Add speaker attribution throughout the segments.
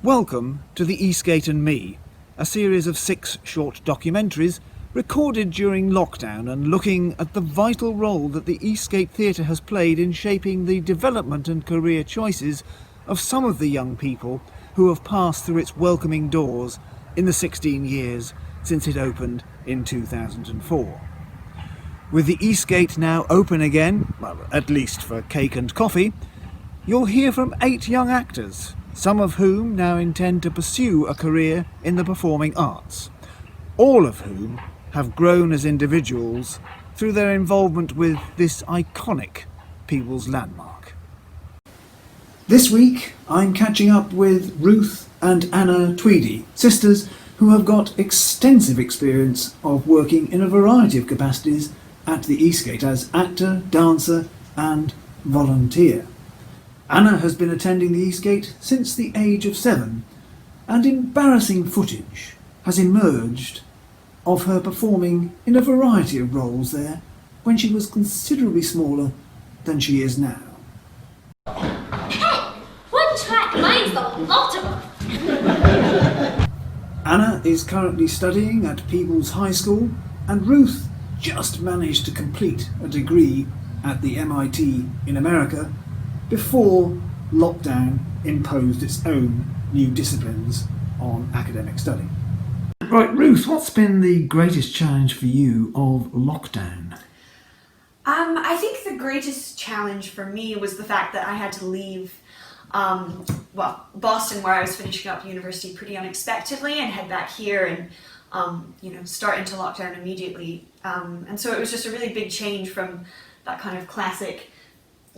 Speaker 1: Welcome to the Eastgate and Me, a series of 6 short documentaries recorded during lockdown and looking at the vital role that the Eastgate Theatre has played in shaping the development and career choices of some of the young people who have passed through its welcoming doors in the 16 years since it opened in 2004. With the Eastgate now open again, well, at least for cake and coffee, you'll hear from 8 young actors, some of whom now intend to pursue a career in the performing arts, all of whom have grown as individuals through their involvement with this iconic people's landmark. This week I'm catching up with Ruth and Anna Tweedy, sisters who have got extensive experience of working in a variety of capacities at the Eastgate as actor, dancer and volunteer. Anna has been attending the Eastgate since the age of 7, and embarrassing footage has emerged of her performing in a variety of roles there when she was considerably smaller than she is now.
Speaker 2: Hey! One track minds a lot of them!
Speaker 1: Anna is currently studying at Peebles High School, and Ruth just managed to complete a degree at the MIT in America before lockdown imposed its own new disciplines on academic study. Right, Ruth, what's been the greatest challenge for you of lockdown?
Speaker 3: I think the greatest challenge for me was the fact that I had to leave Boston, where I was finishing up university, pretty unexpectedly, and head back here and start into lockdown immediately. And so it was just a really big change from that kind of classic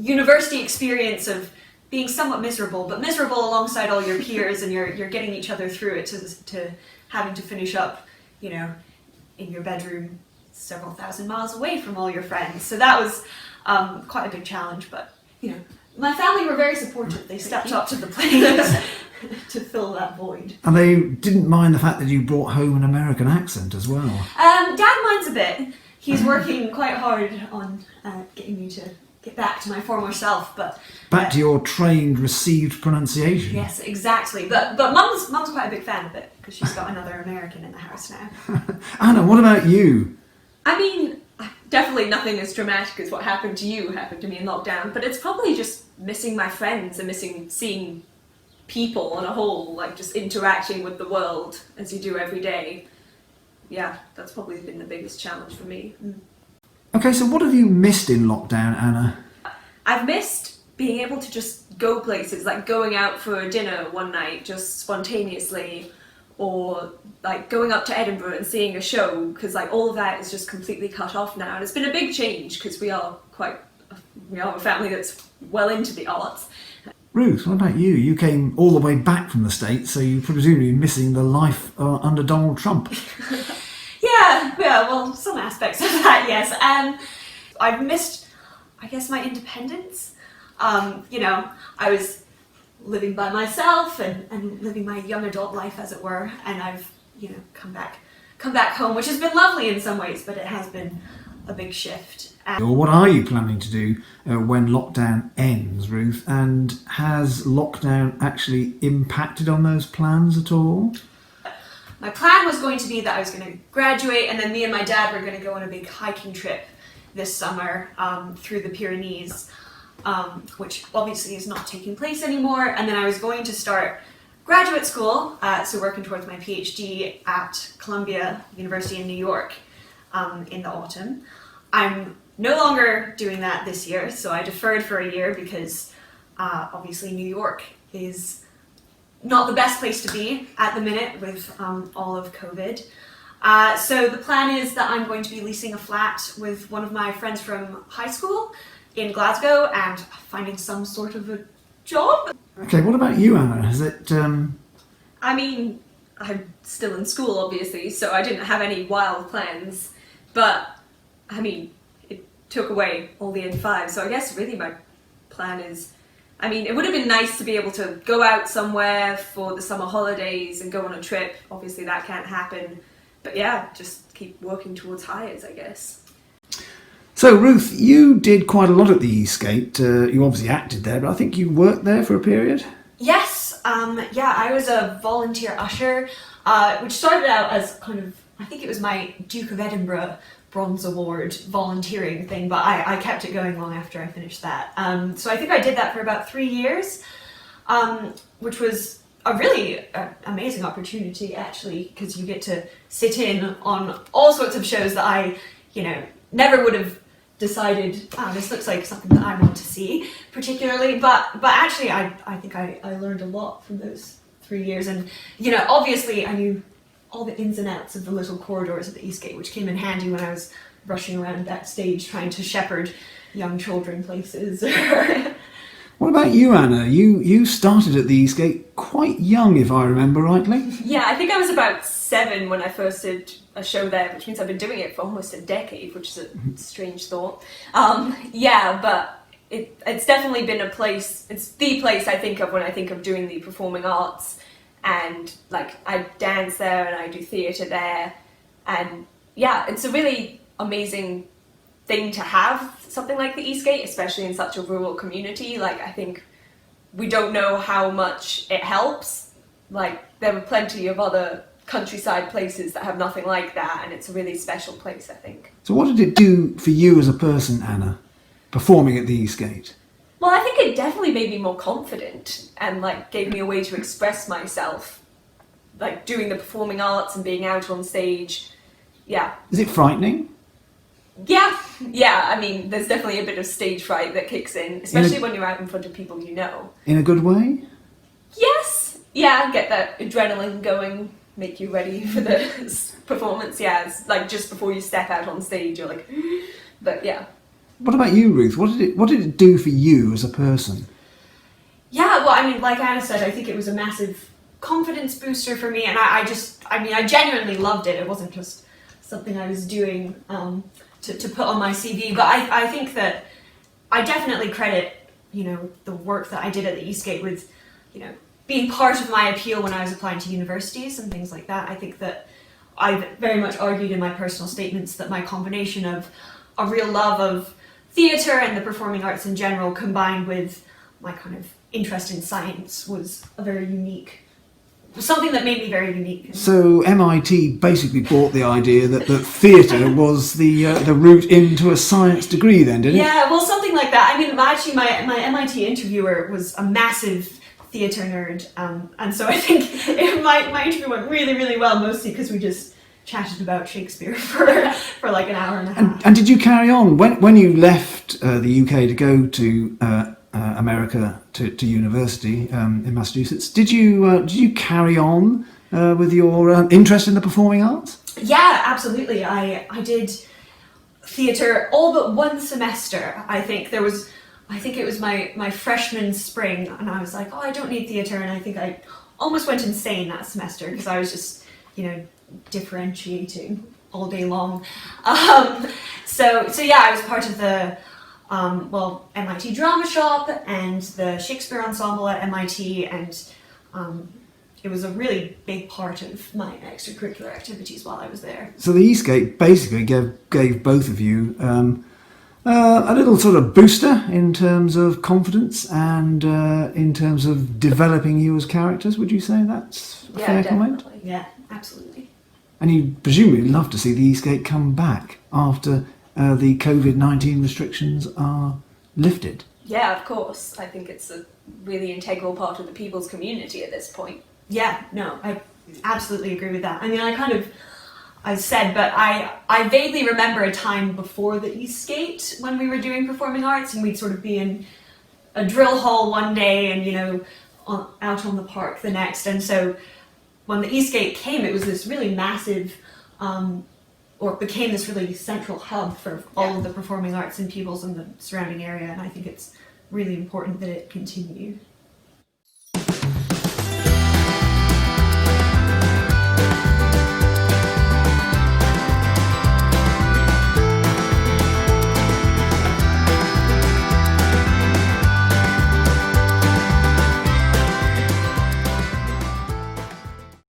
Speaker 3: university experience of being somewhat miserable, but miserable alongside all your peers, and you're getting each other through it, to having to finish up, in your bedroom several thousand miles away from all your friends. So that was quite a big challenge, but my family were very supportive. They stepped up to the plate to fill that void.
Speaker 1: And they didn't mind the fact that you brought home an American accent as well.
Speaker 3: Dad minds a bit. He's working quite hard on getting me to get back to my former self, but
Speaker 1: back to your trained, received pronunciation.
Speaker 3: Yes, exactly. But mum's quite a big fan of it because she's got another American in the house now.
Speaker 1: Anna, what about you?
Speaker 4: I mean, definitely nothing as dramatic as what happened to you happened to me in lockdown, but it's probably just missing my friends and missing seeing people on a whole, like just interacting with the world as you do every day. Yeah, that's probably been the biggest challenge for me.
Speaker 1: Okay, so what have you missed in lockdown, Anna?
Speaker 4: I've missed being able to just go places, like going out for dinner one night just spontaneously, or like going up to Edinburgh and seeing a show, because like all of that is just completely cut off now, and it's been a big change because we are a family that's well into the arts.
Speaker 1: Ruth, what about you? You came all the way back from the States, so you're presumably missing the life under Donald Trump.
Speaker 3: Yeah, well, some aspects of that, yes. I've missed, I guess, my independence. I was living by myself and living my young adult life, as it were, and I've, come back home, which has been lovely in some ways, but it has been a big shift.
Speaker 1: Or what are you planning to do when lockdown ends, Ruth? And has lockdown actually impacted on those plans at all?
Speaker 3: My plan was going to be that I was going to graduate, and then me and my dad were going to go on a big hiking trip this summer through the Pyrenees, which obviously is not taking place anymore. And then I was going to start graduate school, so working towards my PhD at Columbia University in New York in the autumn. I'm no longer doing that this year, so I deferred for a year because obviously New York is not the best place to be at the minute with all of COVID. So the plan is that I'm going to be leasing a flat with one of my friends from high school in Glasgow and finding some sort of a job.
Speaker 1: Okay, what about you, Anna? Is it...
Speaker 4: I mean, I'm still in school, obviously, so I didn't have any wild plans, but, I mean, it took away all the N5, so I guess really my plan is, it would have been nice to be able to go out somewhere for the summer holidays and go on a trip. Obviously that can't happen, but yeah, just keep working towards hires, I guess.
Speaker 1: So, Ruth, you did quite a lot at the Eastgate. You obviously acted there, but I think you worked there for a period?
Speaker 3: Yes, I was a volunteer usher, which started out as kind of, I think it was my Duke of Edinburgh Bronze Award volunteering thing, but I kept it going long after I finished that. So I think I did that for about 3 years, which was a really amazing opportunity, actually, because you get to sit in on all sorts of shows that I, never would have decided, this looks like something that I want to see particularly, but actually I think I learned a lot from those 3 years, and obviously I knew all the ins and outs of the little corridors of the Eastgate, which came in handy when I was rushing around backstage trying to shepherd young children places.
Speaker 1: What about you, Anna? You started at the Eastgate quite young, if I remember rightly.
Speaker 4: Yeah, I think I was about 7 when I first did a show there, which means I've been doing it for almost a decade, which is a strange thought. But it's definitely been a place, it's the place I think of when I think of doing the performing arts. And I dance there and I do theatre there, and it's a really amazing thing to have something like the Eastgate, especially in such a rural community. I think we don't know how much it helps. There are plenty of other countryside places that have nothing like that, and it's a really special place, I think.
Speaker 1: So what did it do for you as a person, Anna, performing at the Eastgate?
Speaker 4: Well, I think it definitely made me more confident and gave me a way to express myself, doing the performing arts and being out on stage. Yeah.
Speaker 1: Is it frightening?
Speaker 4: Yeah. I mean, there's definitely a bit of stage fright that kicks in, especially when you're out in front of people you know.
Speaker 1: In a good way?
Speaker 4: Yes. Yeah, get that adrenaline going, make you ready for the performance. Yeah, it's just before you step out on stage, you're but yeah.
Speaker 1: What about you, Ruth? What did it do for you as a person?
Speaker 3: Yeah, well, I mean, like Anna said, I think it was a massive confidence booster for me, and I genuinely loved it. It wasn't just something I was doing to put on my CV, but I think that I definitely credit, the work that I did at the Eastgate with, being part of my appeal when I was applying to universities and things like that. I think that I very much argued in my personal statements that my combination of a real love of theatre and the performing arts in general, combined with my kind of interest in science, was something that made me very unique.
Speaker 1: So MIT basically bought the idea that theatre was the route into a science degree then, did it?
Speaker 3: Yeah, well, something like that. I mean, actually my MIT interviewer was a massive theatre nerd, and so I think my interview went really, really well, mostly because we just chatted about Shakespeare for an hour and a half.
Speaker 1: And did you carry on when you left the UK to go to America to university in Massachusetts? Did you carry on with your interest in the performing arts?
Speaker 3: Yeah, absolutely. I did theatre all but one semester. I think it was my freshman spring, and I was like, I don't need theatre, and I think I almost went insane that semester because I was just differentiating all day long. So I was part of the MIT Drama Shop and the Shakespeare Ensemble at MIT, and it was a really big part of my extracurricular activities while I was there.
Speaker 1: So the Eastgate basically gave both of you a little sort of booster in terms of confidence and in terms of developing you as characters. Would you say that's a fair comment?
Speaker 3: Yeah, absolutely.
Speaker 1: And you'd presumably love to see the Eastgate come back after the COVID-19 restrictions are lifted.
Speaker 4: Yeah, of course. I think it's a really integral part of the people's community at this point.
Speaker 3: Yeah, no, I absolutely agree with that. I mean, I said, but I vaguely remember a time before the Eastgate when we were doing performing arts, and we'd sort of be in a drill hall one day and, out on the park the next. And so when the Eastgate came, it was this really massive, or became this really central hub for all of the performing arts and pupils in the surrounding area. And I think it's really important that it continue.